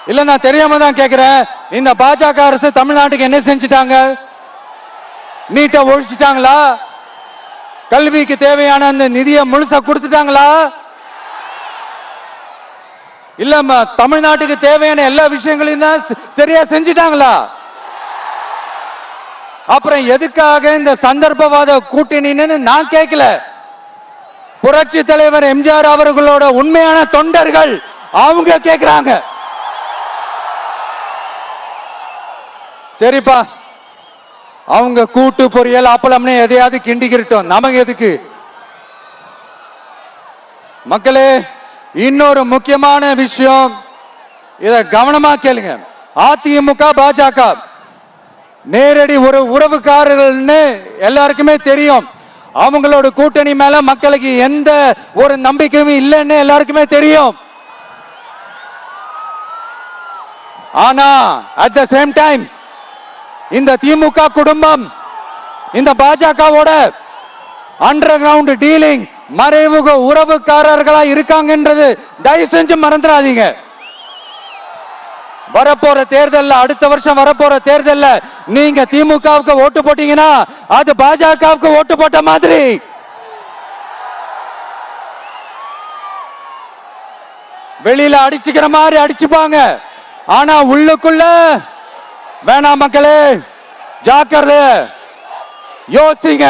இல்ல நான் தெரியாம தான் கேக்குறேன். இந்த பாஜக அரசு தமிழ்நாட்டுக்கு என்ன செஞ்சிட்டாங்க? நீட்டை ஒழிச்சிட்டாங்களா? கல்விக்கு தேவையான அந்த நிதியை முழுசா கொடுத்துட்டாங்களா? இல்ல தமிழ்நாட்டுக்கு தேவையான எல்லா விஷயங்களையும் தான் சரியா செஞ்சிட்டாங்களா? அப்புறம் எதுக்காக இந்த சந்தர்ப்பவாத கூட்டணின்னு நான் கேட்கல. புரட்சி தலைவர் எம்ஜிஆர் அவர்களோட உண்மையான தொண்டர்கள் அவங்க கேட்கிறாங்க. சரிப்பா, அவங்க கூட்டு பொரியல் அப்பளம்னு எதையாவது கிண்டிக்கிட்டோம், நமக்கு எதுக்கு? மக்களே, இன்னொரு முக்கியமான விஷயம், இத கவனமா கேளுங்க. அதிமுக பாஜக நேரடி ஒரு உறவுக்காரர்கள்னு எல்லாருக்குமே தெரியும். அவங்களோட கூட்டணி மேல மக்களுக்கு எந்த ஒரு நம்பிக்கையும் இல்லைன்னு எல்லாருக்குமே தெரியும். ஆனா அட் த சேம் டைம் இந்த திமுக குடும்பம் இந்த பாஜகவோட அண்டர் கிரவுண்ட் டீலிங் மறைமுக உறவுக்காரர்களா இருக்காங்கன்றது தயவு செஞ்சு மறந்துடாதீங்க. வரப்போற தேர்தல், அடுத்த வருஷம் வரப்போற தேர்தல் நீங்க திமுகவுக்கு ஓட்டு போட்டீங்கன்னா அது பாஜகவுக்கு ஓட்டு போட்ட மாதிரி. வெளியில அடிச்சுக்கிற மாதிரி அடிச்சுப்பாங்க, ஆனா உள்ளுக்குள்ள வேணாம். மக்களே ஜாக்கிரதை, யோசிங்க.